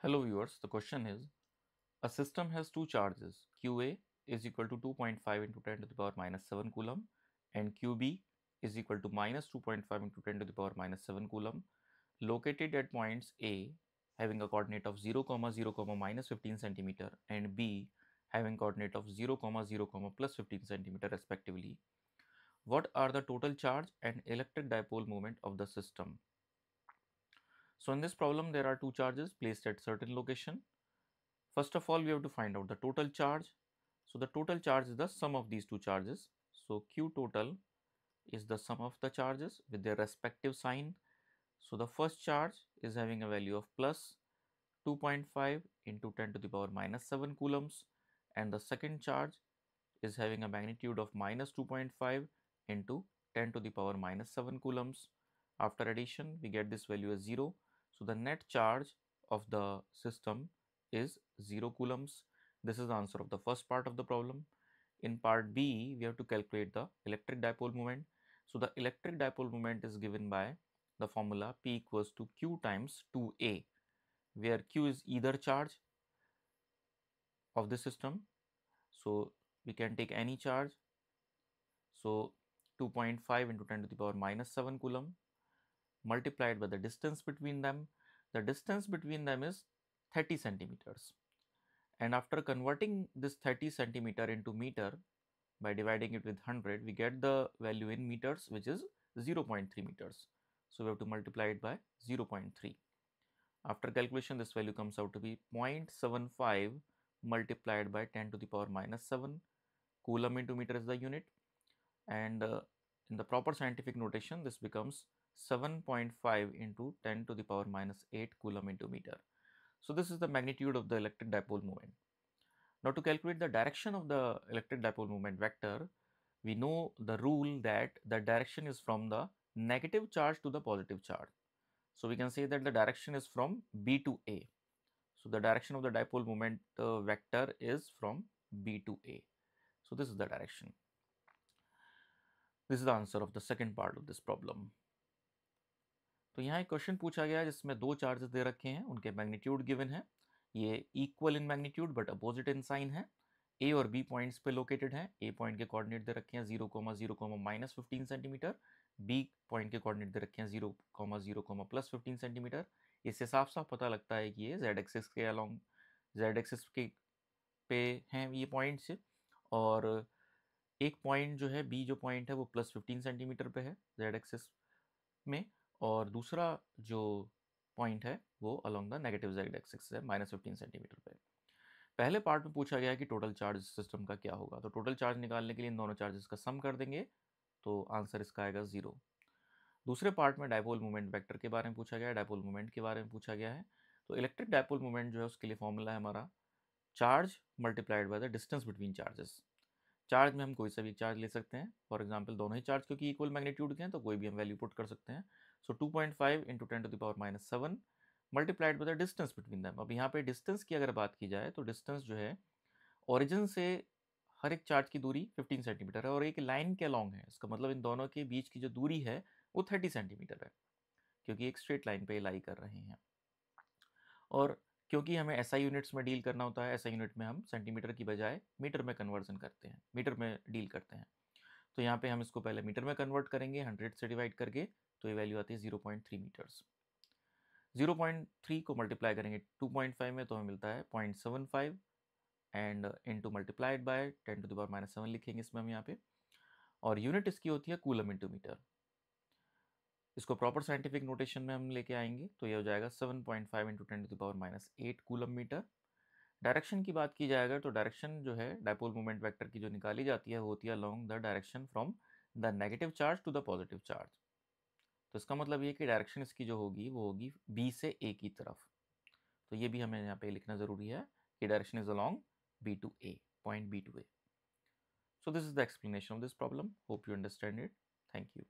Hello viewers, the question is a system has two charges QA is equal to 2.5 into 10 to the power minus 7 coulomb and QB is equal to minus 2.5 into 10 to the power minus 7 coulomb located at points A having a coordinate of 0, 0, minus 15 centimeter and B having coordinate of 0, 0, plus 15 centimeter respectively. What are the total charge and electric dipole moment of the system? So in this problem there are two charges placed at certain location. First of all, we have to find out the total charge. So the total charge is the sum of these two charges. So Q total is the sum of the charges with their respective sign. So the first charge is having a value of plus 2.5 into 10 to the power minus 7 coulombs, and the second charge is having a magnitude of minus 2.5 into 10 to the power minus 7 coulombs. After addition, we get this value as 0. So the net charge of the system is 0 coulombs. This is the answer of the first part of the problem. In part B, we have to calculate the electric dipole moment. So the electric dipole moment is given by the formula P equals to Q times 2A, where Q is either charge of the system. So we can take any charge. So 2.5 into 10 to the power minus 7 coulomb multiplied by the distance between them. The distance between them is 30 centimeters. And after converting this 30 centimeter into meter by dividing it with 100, we get the value in meters, which is 0.3 meters. So we have to multiply it by 0.3. After calculation, this value comes out to be 0.75 multiplied by 10 to the power minus 7. Coulomb into meter is the unit, and in the proper scientific notation this becomes 7.5 into 10 to the power minus 8 coulomb into meter. So this is the magnitude of the electric dipole moment. Now to calculate the direction of the electric dipole moment vector, we know the rule that the direction is from the negative charge to the positive charge. So we can say that the direction is from B to A. So the direction of the dipole moment vector is from B to A. So this is the direction. This is the answer of the second part of this problem. तो यहाँ एक question पूछा गया है जिसमें दो charges दे रखे हैं, उनके मैग्नीट्यूड गिवन है, ये equal in magnitude but opposite in sign है, ए और बी पॉइंट्स पे लोकेटेड है, ए पॉइंट के कोऑर्डिनेट दे रखे हैं 0, 0, माइनस 15 सेंटीमीटर, बी पॉइंट के कोऑर्डिनेट दे रखे हैं 0, 0, प्लस 15 सेंटीमीटर। इससे साफ साफ पता लगता है कि ये जेड एक्सिस के अलॉन्ग जेड एक्सिस के पे हैं ये पॉइंट्स, और एक पॉइंट जो है बी जो पॉइंट है वो प्लस 15 सेंटीमीटर पे है जेड एक्सिस में, और दूसरा जो पॉइंट है वो along the negative Z axis है माइनस 15 सेंटीमीटर पे। पहले पार्ट में पूछा गया है कि टोटल चार्ज सिस्टम का क्या होगा, तो टोटल चार्ज निकालने के लिए इन दोनों चार्जेस का सम कर देंगे तो आंसर इसका आएगा 0। दूसरे पार्ट में डायपोल मोमेंट वेक्टर के बारे में पूछा गया है, डायपोल मोमेंट के बारे में पूछा गया है। तो इलेक्ट्रिक डायपोल मोमेंट जो है उसके लिए फॉर्मूला है हमारा charge multiplied by the distance between charges. Charge में हम कोई सा भी चार्ज ले सकते हैं, फॉर एग्जांपल दोनों ही चार्ज क्योंकि इक्वल मैग्नीट्यूड के हैं तो कोई भी हम वैल्यू पुट कर सकते हैं। So 2.5 into 10 to the power minus 7 multiplied by the distance between them. अब यहाँ पे डिस्टेंस की अगर बात की जाए तो डिस्टेंस जो है ओरिजिन से हर एक चार्ज की दूरी 15 सेंटीमीटर है और एक लाइन के अलॉन्ग है, इसका मतलब इन दोनों के बीच की जो दूरी है वो 30 सेंटीमीटर है क्योंकि एक स्ट्रेट लाइन पे लाई कर रहे हैं। और क्योंकि हमें एसआई यूनिट्स में डील करना होता है, एसआई यूनिट में हम सेंटीमीटर की बजाय मीटर में कन्वर्जन करते हैं, मीटर में डील करते हैं। तो यहाँ पे हम इसको पहले मीटर में कन्वर्ट करेंगे 100 से डिवाइड करके, तो ये वैल्यू आती है 0.3 मीटर्स। 0.3 को मल्टीप्लाई करेंगे 2.5 में तो हमें मिलता है 0.75 and into multiplied by 10 to the power minus 7 लिखेंगे इसमें हम यहाँ पे, और यूनिट इसकी होती है कूलम इंटू मीटर। इसको प्रॉपर साइंटिफिक नोटेशन में हम लेके आएंगे तो ये हो जाएगा 7.5 into 10 to the power minus 8 coulomb metre. Direction की बात की जाएगा तो डायरेक्शन जो है डायपोल मोमेंट वेक्टर की जो निकाली जाती है वो होती है along the direction from the negative charge to the positive charge. तो इसका मतलब ये कि डायरेक्शन इसकी जो होगी वो होगी बी से ए की तरफ। तो ये भी हमें यहाँ पे लिखना ज़रूरी है कि direction is along B to A, point B to A. So this is the explanation of this problem. Hope you understand it. Thank you.